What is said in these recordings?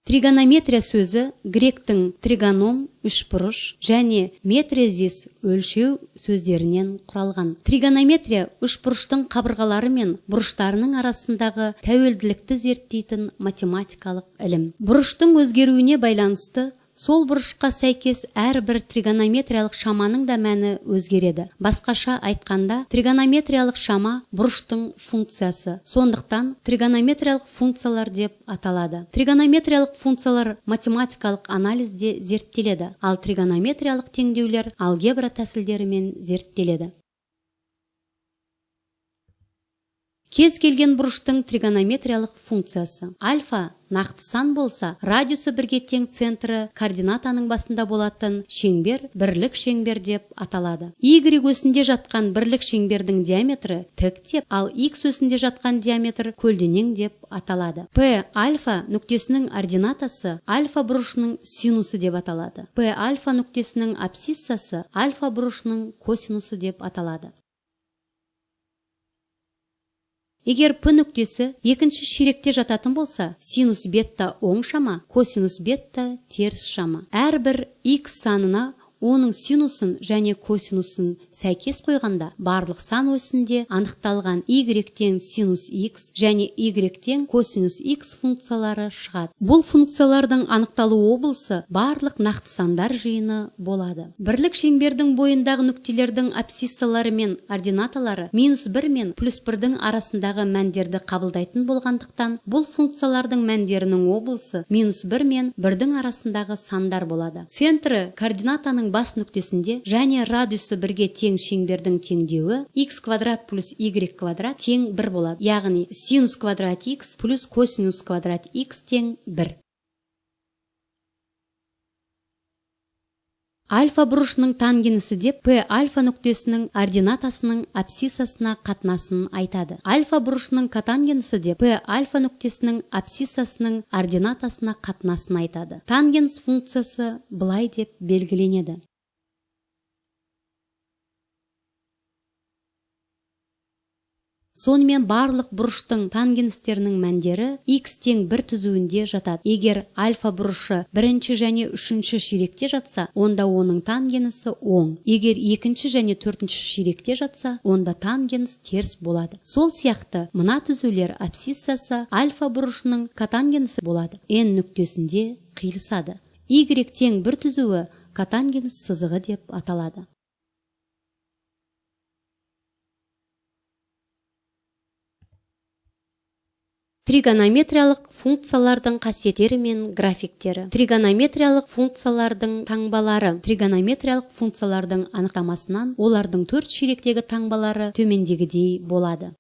Тригонометрия сөзі гректің тригоном үшбұрыш және метрезис өлшеу сөздерінен құралған. Тригонометрия үшбұрыштың қабырғалары мен бұрыштарының арасындағы тәуелділікті зерттейтін математикалық ілім. Бұрыштың өзгеруіне байланысты сол бұрышқа сәйкес әрбір тригонометриялық шаманың да мәні өзгереді. Басқаша айтқанда, тригонометриялық шама бұрыштың функциясы. Сондықтан тригонометриялық функциялар деп аталады. Тригонометриялық функциялар математикалық анализде зерттеледі, ал тригонометриялық теңдеулер алгебра тәсілдерімен зерттеледі. Кез келген бұрыштың тригонометриялық функциясы. Альфа нақты сан болса, радиусы бірге тең центрі координатаның басында болатын шеңбер бірлік шеңбер деп аталады. Y өсінде жатқан бірлік шеңбердің диаметрі тік деп, ал X өсінде жатқан диаметр көлденең деп аталады. P альфа нүктесінің ординатасы альфа бұрышының синусы деп аталады. P альфа нүктесінің абсциссасы альфа бұрышының косинусы деп аталады. Егер P нүктесі екінші ширекте жататын болса, синус бетта оң шама, косинус бетта теріс шама. Әрбір X санына оның синусын және косинусын сәйкес қойғанда, барлық сан осінде анықталған Y тең синус X және Y тең косинус X функциялары шығады. Бұл функциялардың анықталу облысы барлық нақты сандар жиыны болады. Бірлік шеңбердің бойындағы нүктелердің абсциссалары мен ординаталары -1 мен +1-дің арасындағы мәндерді қабылдайтын болғандықтан, бұл функциялардың мәндерінің облысы -1 мен 1-дің арасындағы сандар болады. Центрі координатаның бас нүктесінде және радиусы бірге тең шеңбердің теңдеуі x квадрат плюс y квадрат тең 1 болады. Яғни синус квадрат x плюс косинус квадрат x тең 1. Альфа бұрышының тангенсі деп P альфа нүктесінің ординатасының абсциссасына қатынасын айтады. Альфа бұрышының котангенсі деп P альфа нүктесінің абсциссасының ординатасына қатынасын айтады. Тангенс функциясы былай деп белгіленеді. Сонымен барлық бұрыштың тангенстерінің мәндері x тең 1 түзуінде жатады. Егер альфа бұрышы бірінші және үшінші ширекте жатса, онда оның тангенсі оң. Егер екінші және төртінші ширекте жатса, онда тангенс теріс болады. Сол сияқты мына түзулер абсциссасы альфа бұрышының котангенсі болады. N нүктесінде қиылысады. Y тең 1 түзуі котангенс сызығы деп аталады. Тригонометриялық функциялардың қасиеттері мен графиктері. Тригонометриялық функциялардың таңбалары. Тригонометриялық функциялардың анықтамасынан олардың 4 ширектегі таңбалары төмендегідей болады.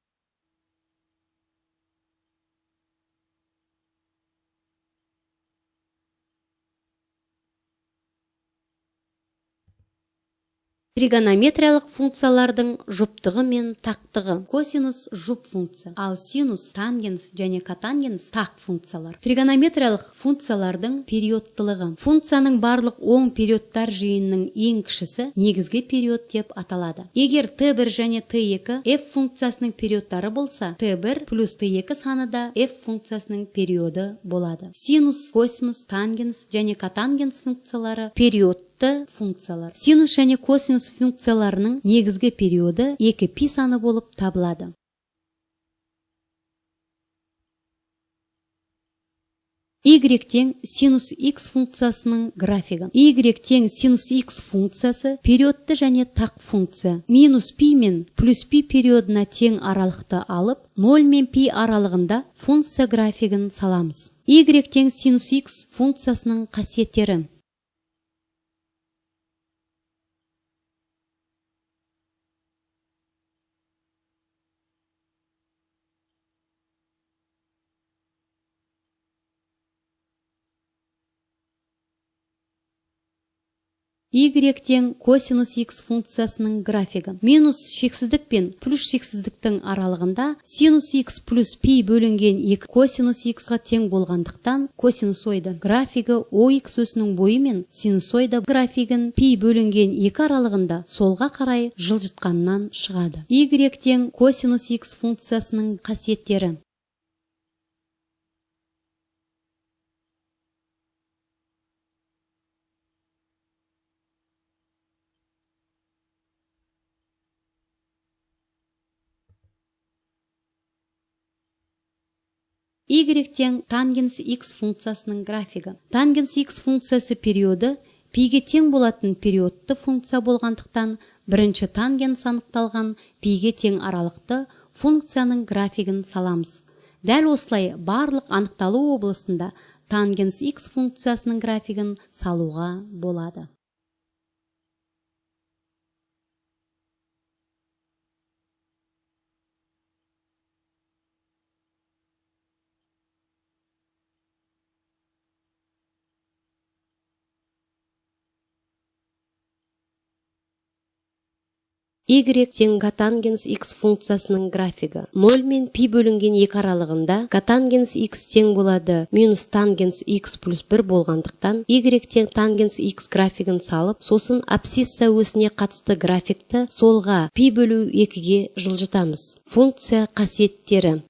Тригонометриялық функциялардың жұптығы мен тақтығы. Косинус жұп функция, ал синус, тангенс және котангенс тақ функциялар. Тригонометриялық функциялардың периодтылығы. Функцияның барлық оң периодтар жиынының ең кішісі негізгі период деп аталады. Егер T1 және T2 f функциясының периодтары болса, T1 плюс T2 саны да f функциясының периоды болады. Синус, косинус, тангенс және котангенс функциялары период функциялар. Синус және косинус функцияларының негізгі периоды 2π саны болып табылады. Y тең синус x функциясының графигі. Y тең синус x функциясы периодты және тақ функция. -π мен +π периодына тең аралықты алып, 0 мен π аралығында функция графигін саламыз. Y тең синус x функциясының қасиеттері. Y тең косинус x функциясының графигі. Минус шексіздік пен плюс шексіздіктің аралығында синус x плюс π бөлінген 2 косинус x-ға тең болғандықтан косинусоида графигі OX өсінің бойы мен синусоида графигін π бөлінген 2 аралығында солға қарай жылжытқаннан шығады. Y тең косинус x функциясының қасиеттері. y тең тангенс x функциясының графигі. Тангенс x функциясы периоды пиге тең болатын периодты функция болғандықтан, бірінші тангенс анықталған пиге тең аралықты функцияның графигін саламыз. Дәл осылай барлық анықталу облысында тангенс x функциясының графигін салуға болады. y тең котангенс x функциясының графигі. 0 мен пи бөлінген 2 аралығында котангенс x тең болады минус тангенс x плюс 1 болғандықтан y тең тангенс x графигін салып, сосын абсцисса осіне қатысты графикті солға пи бөлу 2-ге жылжытамыз. Функция қасиеттері.